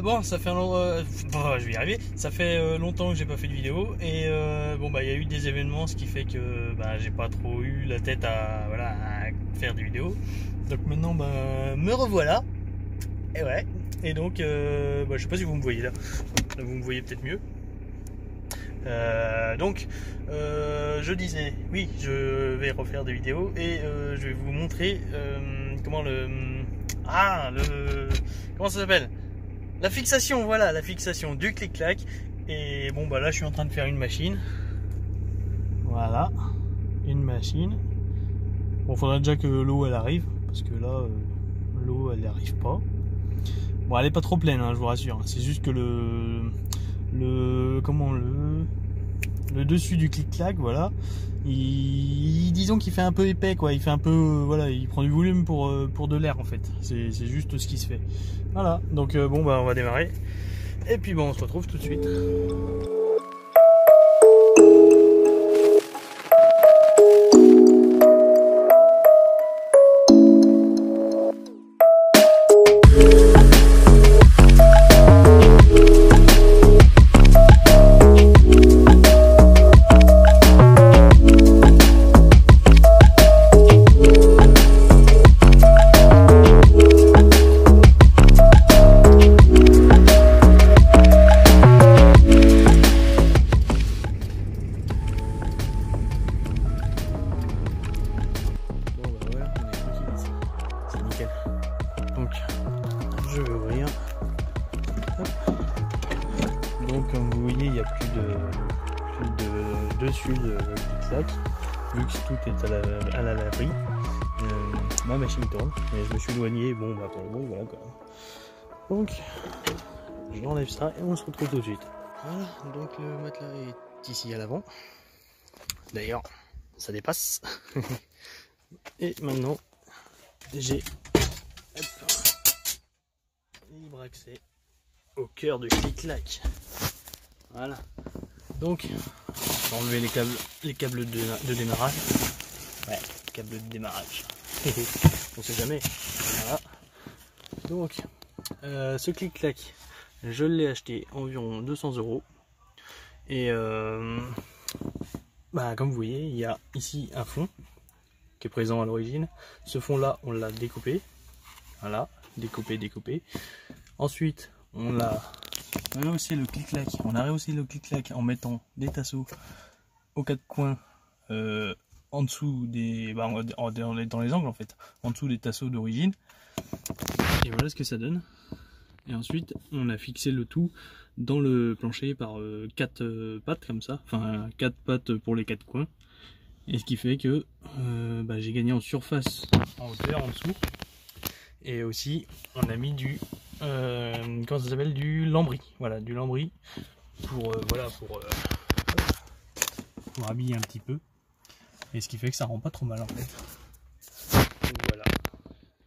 bon, ça fait je vais y arriver. Ça fait longtemps que j'ai pas fait de vidéo et bon bah il y a eu des événements, ce qui fait que bah, j'ai pas trop eu la tête à à faire des vidéos. Donc maintenant bah me revoilà. Et ouais. Et donc bah, je sais pas si vous me voyez là. Vous me voyez peut-être mieux. Je disais, oui, je vais refaire des vidéos et je vais vous montrer comment comment ça s'appelle? La fixation, voilà, la fixation du clic-clac. Et bon, bah là, je suis en train de faire une machine. Voilà, une machine. Bon, faudra déjà que l'eau elle arrive parce que là, l'eau elle arrive pas. Bon, elle est pas trop pleine, hein, je vous rassure. C'est juste que le dessus du clic-clac, voilà, disons qu'il fait un peu épais, quoi. Il fait un peu, voilà, il prend du volume pour de l'air en fait. C'est juste ce qui se fait. Voilà, donc bon bah on va démarrer. Et puis bon, on se retrouve tout de suite. Donc je vais ouvrir. Hop. Donc comme vous voyez, il n'y a plus de dessus de clic-clac, vu que tout est à l'abri. Ma machine tourne, mais je me suis éloigné. Bon bah bon, voilà quoi. Donc j'enlève ça et on se retrouve tout de suite. Voilà, donc le matelas est ici à l'avant. D'ailleurs, ça dépasse. Et maintenant j'ai libre accès au cœur du clic-clac. Voilà. Donc, je vais enlever les câbles de démarrage. Ouais, câbles de démarrage. On sait jamais. Voilà. Donc, ce clic-clac, je l'ai acheté environ 200 €. Et bah, comme vous voyez, il y a ici un fond qui est présent à l'origine. Ce fond là, on l'a découpé. Voilà, découpé. Ensuite, on a rehaussé le clic-clac. On a rehaussé le clic-clac en mettant des tasseaux aux quatre coins, en dessous des, dans les angles en fait, en dessous des tasseaux d'origine. Et voilà ce que ça donne. Et ensuite, on a fixé le tout dans le plancher par 4 pattes comme ça, enfin 4 pattes pour les 4 coins. Et ce qui fait que j'ai gagné en surface, en hauteur, en dessous. Et aussi, on a mis du comment ça s'appelle, du lambris. Voilà, du lambris pour pour habiller un petit peu. Et ce qui fait que ça rend pas trop mal en fait. Donc voilà,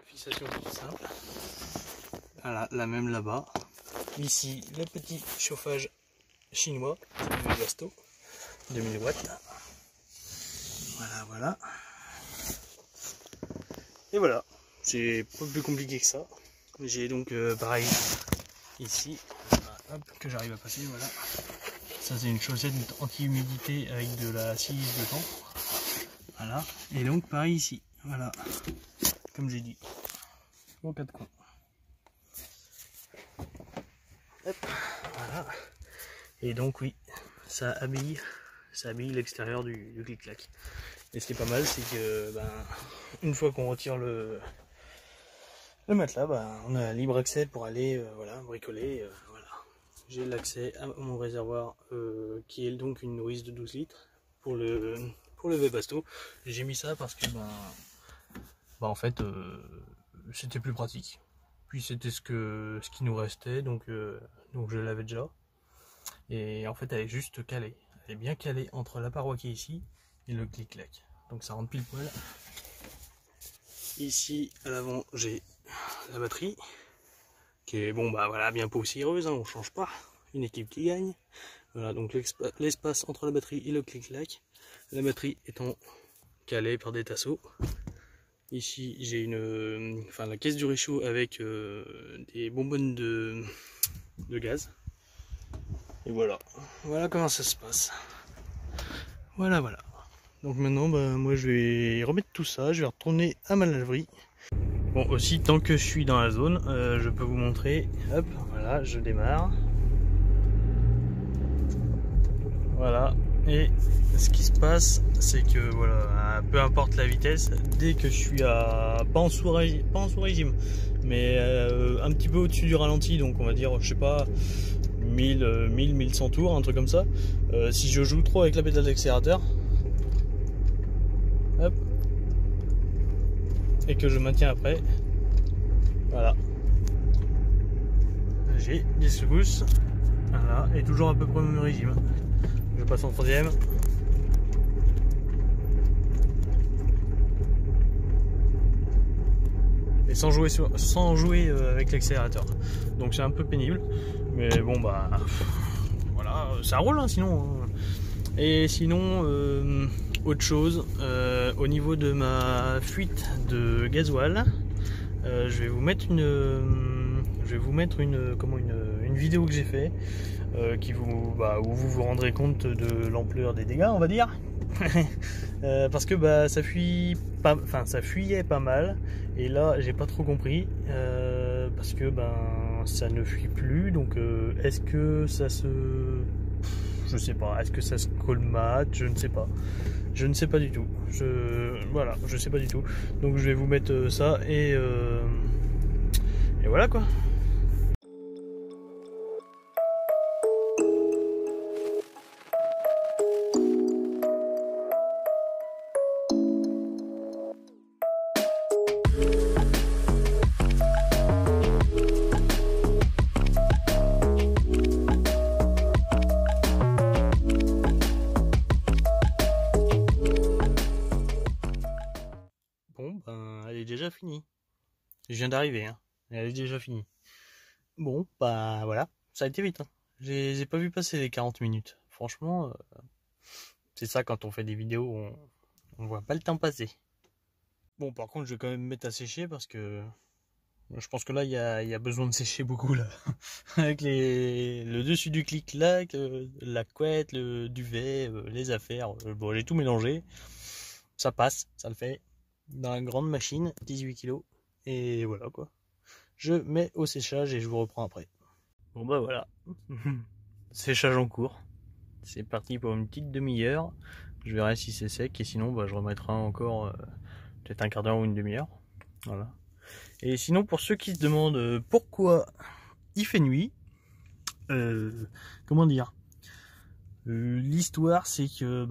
fixation toute simple. Voilà, la même là-bas. Ici, le petit chauffage chinois, du Vasto, 2000 watts. Voilà. Et voilà, c'est pas plus compliqué que ça. J'ai donc pareil ici, hop, que j'arrive à passer, voilà. Ça c'est une chaussette anti-humidité avec de la silice dedans. Voilà. Et donc pareil ici, voilà. Comme j'ai dit, aux 4 coins. Hop, voilà. Et donc oui, ça habille l'extérieur du clic-clac. Et ce qui est pas mal, c'est que une fois qu'on retire le matelas, on a libre accès pour aller bricoler. Voilà. J'ai l'accès à mon réservoir qui est donc une nourrice de 12 litres pour le Webasto. J'ai mis ça parce que en fait c'était plus pratique. Puis c'était ce qui nous restait, donc je l'avais déjà. Et en fait elle est juste calée. Elle est bien calée entre la paroi qui est ici et le clic-clac. Donc ça rentre pile poil. Ici à l'avant j'ai la batterie qui est bien poussiéreuse, hein, on change pas, une équipe qui gagne. Voilà, donc l'espace entre la batterie et le clic-clac, la batterie étant calée par des tasseaux. Ici j'ai la caisse du réchaud avec des bonbonnes de gaz. Et voilà, voilà comment ça se passe. Voilà. Donc maintenant, moi je vais remettre tout ça, je vais retourner à ma laverie. Bon, aussi, tant que je suis dans la zone, je peux vous montrer. Hop, voilà, je démarre. Voilà, et ce qui se passe, c'est que voilà, peu importe la vitesse, dès que je suis à pas en sous régime, mais un petit peu au-dessus du ralenti, donc on va dire, je sais pas, 1100 tours, un truc comme ça. Si je joue trop avec la pédale d'accélérateur, hop, et que je maintiens après, voilà, j'ai des secousses, voilà, et toujours à peu près au même régime. Je passe en troisième. Et sans jouer avec l'accélérateur. Donc c'est un peu pénible. Mais bon bah voilà, ça roule hein, sinon. Et sinon, autre chose, au niveau de ma fuite de gasoil, je vais vous mettre une vidéo que j'ai fait où vous vous rendrez compte de l'ampleur des dégâts, on va dire. Parce que ça fuyait pas mal, et là j'ai pas trop compris, parce que ça ne fuit plus. Donc est-ce que ça se, je sais pas, est-ce que ça se colmate, je ne sais pas du tout, je sais pas du tout. Donc je vais vous mettre ça, et voilà quoi. Bon, elle est déjà finie. Je viens d'arriver, hein. Elle est déjà finie. Bon, voilà. Ça a été vite, hein. J'ai pas vu passer les 40 minutes. Franchement, c'est ça quand on fait des vidéos, on voit pas le temps passer. Bon, par contre, je vais quand même mettre à sécher parce que je pense que là, il y a besoin de sécher beaucoup, là. Avec le dessus du clic-clac, la couette, le duvet, les affaires. Bon, j'ai tout mélangé. Ça passe, ça le fait. Dans la grande machine, 18 kg. Et voilà quoi. Je mets au séchage et je vous reprends après. Bon voilà. Séchage en cours. C'est parti pour une petite demi-heure. Je verrai si c'est sec, et sinon je remettrai encore peut-être un quart d'heure ou une demi-heure. Voilà. Et sinon, pour ceux qui se demandent pourquoi il fait nuit, comment dire, l'histoire c'est que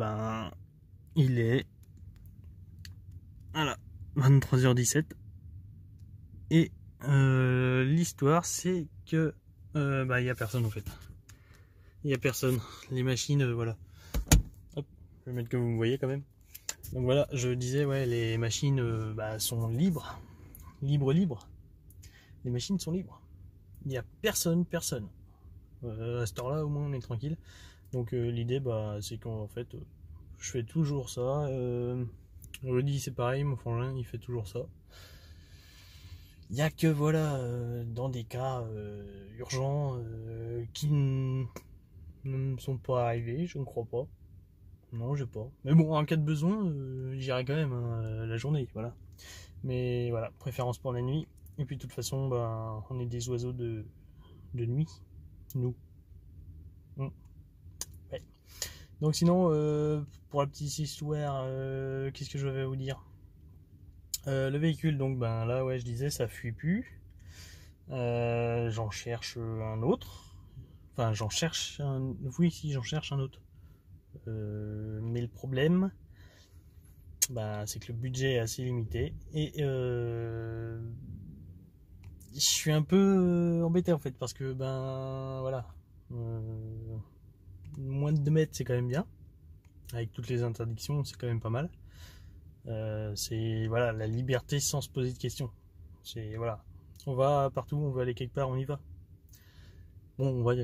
il est, voilà, 23h17, et l'histoire c'est que il y a personne en fait. Il y a personne. Les machines, voilà. Hop, je vais mettre que vous me voyez quand même. Donc voilà, je disais, ouais, les machines sont libres. Libre. Les machines sont libres. Il n'y a personne. À cette heure-là, au moins, on est tranquille. Donc l'idée, c'est qu'en fait, je fais toujours ça. Rudy, c'est pareil, mon frangin, il fait toujours ça. Il n'y a que, voilà, dans des cas urgents qui ne me sont pas arrivés, je ne crois pas. Non, j'ai pas. Mais bon, en cas de besoin, j'irai quand même la journée, voilà. Mais voilà, préférence pour la nuit. Et puis de toute façon, on est des oiseaux de nuit, nous. Ouais. Donc sinon, pour la petite histoire, qu'est-ce que je vais vous dire? Le véhicule, donc là, ouais, je disais, ça fuit plus. J'en cherche un autre. Enfin, j'en cherche un... Oui, si, j'en cherche un autre. Mais le problème, c'est que le budget est assez limité, et je suis un peu embêté en fait, parce que voilà, moins de 2 mètres c'est quand même bien, avec toutes les interdictions, c'est quand même pas mal. C'est voilà, la liberté sans se poser de questions. C'est voilà, on va partout, on veut aller quelque part, on y va. Bon, on va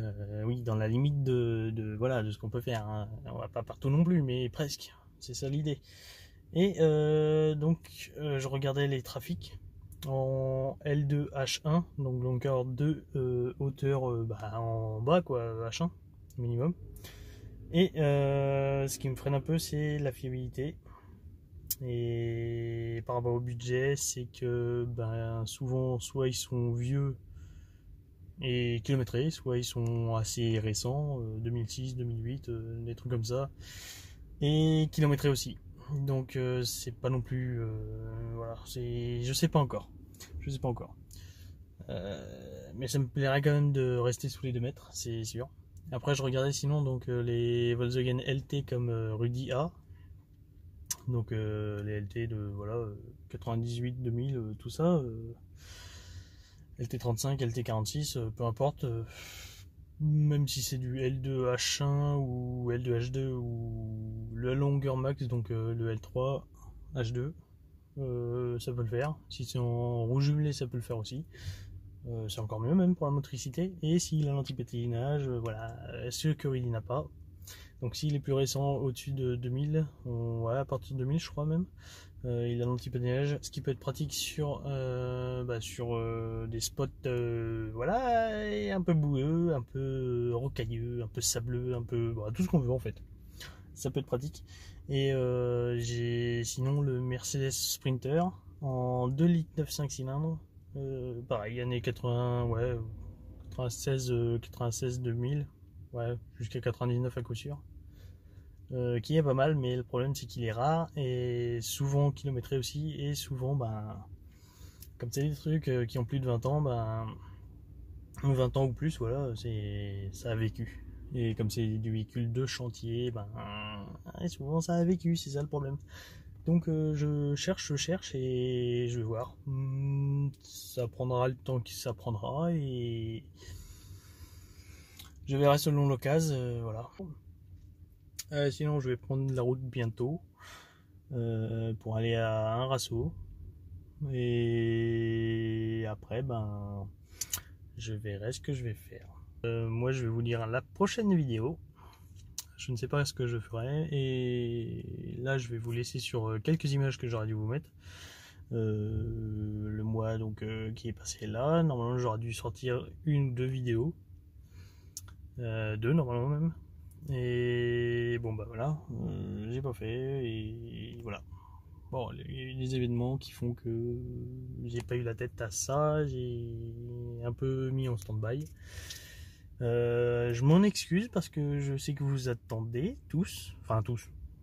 oui, dans la limite de voilà, de ce qu'on peut faire, hein. On va pas partout non plus, mais presque. C'est ça l'idée. Et donc je regardais les trafics en L2H1, donc longueur 2, hauteur en bas quoi, H1 minimum. Et ce qui me freine un peu, c'est la fiabilité. Et par rapport au budget, c'est que souvent soit ils sont vieux et kilométrés, soit ils sont assez récents, 2006, 2008, des trucs comme ça, et kilométrés aussi. Donc c'est pas non plus, voilà, je sais pas encore, mais ça me plairait quand même de rester sous les 2 mètres, c'est sûr. Après je regardais sinon donc les Volkswagen LT comme Rudy A, donc les LT de voilà 98, 2000, tout ça, LT35, LT46, peu importe, même si c'est du L2H1 ou L2H2 ou la longueur max, donc le L3 H2, ça peut le faire. Si c'est en rouge jumelé, ça peut le faire aussi. C'est encore mieux même pour la motricité. Et s'il a l'anti-patinage, voilà, ce que Rudy n'a pas. Donc s'il est plus récent, au-dessus de 2000, ouais, à partir de 2000 je crois même, il a l'anti-patinage, ce qui peut être pratique sur des spots voilà, un peu boueux, un peu rocailleux, un peu sableux, un peu tout ce qu'on veut en fait. Ça peut être pratique. Et j'ai sinon le Mercedes Sprinter en 2 litres 9,5 cylindres, pareil, années 80, ouais, 96, 2000, ouais, jusqu'à 99 à coup sûr. Qui est pas mal, mais le problème c'est qu'il est rare et souvent kilométré aussi, et souvent comme c'est des trucs qui ont plus de 20 ans, 20 ans ou plus, voilà, ça a vécu. Et comme c'est du véhicule de chantier, souvent ça a vécu, c'est ça le problème. Donc je cherche et je vais voir. Ça prendra le temps que ça prendra et je verrai selon l'occasion, voilà. Sinon je vais prendre la route bientôt pour aller à un rasso, et après je verrai ce que je vais faire. Moi je vais vous dire à la prochaine vidéo. Je ne sais pas ce que je ferai, et là je vais vous laisser sur quelques images que j'aurais dû vous mettre. Le mois donc qui est passé là, normalement j'aurais dû sortir 1 ou 2 vidéos, 2 normalement même. Et bon voilà, j'ai pas fait, et voilà. Bon, il y a eu des événements qui font que j'ai pas eu la tête à ça, j'ai un peu mis en stand-by. Je m'en excuse parce que je sais que vous attendez tous,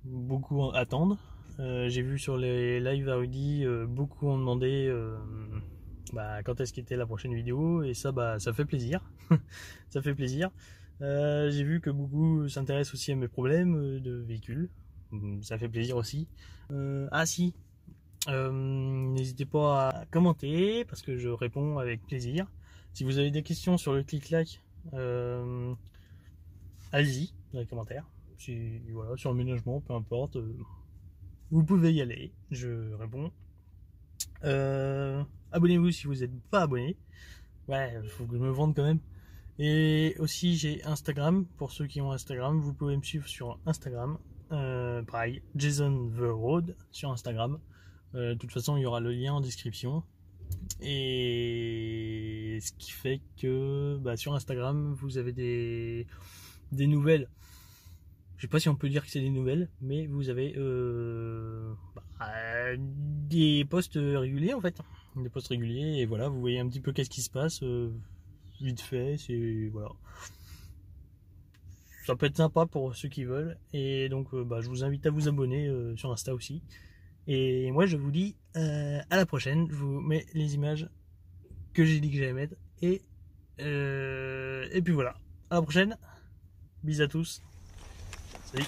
beaucoup attendent. J'ai vu sur les lives à Rudy, beaucoup ont demandé quand est-ce qu'était la prochaine vidéo, et ça ça fait plaisir. Ça fait plaisir. J'ai vu que beaucoup s'intéressent aussi à mes problèmes de véhicule, ça fait plaisir aussi. N'hésitez pas à commenter parce que je réponds avec plaisir. Si vous avez des questions sur le clic-clac, allez-y dans les commentaires. Voilà, sur l'aménagement, peu importe, vous pouvez y aller, je réponds. Abonnez-vous si vous n'êtes pas abonné. Ouais, il faut que je me vende quand même. Et aussi j'ai Instagram, pour ceux qui ont Instagram, vous pouvez me suivre sur Instagram. Pareil, Jason The Road sur Instagram. De toute façon il y aura le lien en description. Et ce qui fait que sur Instagram vous avez des nouvelles. Je sais pas si on peut dire que c'est des nouvelles, mais vous avez des posts réguliers en fait. Des posts réguliers, et voilà, vous voyez un petit peu qu'est-ce qui se passe. Vite fait, voilà, ça peut être sympa pour ceux qui veulent, et donc je vous invite à vous abonner sur Insta aussi, et moi je vous dis à la prochaine. Je vous mets les images que j'ai dit que j'allais mettre, et puis voilà, à la prochaine, bisous à tous, salut.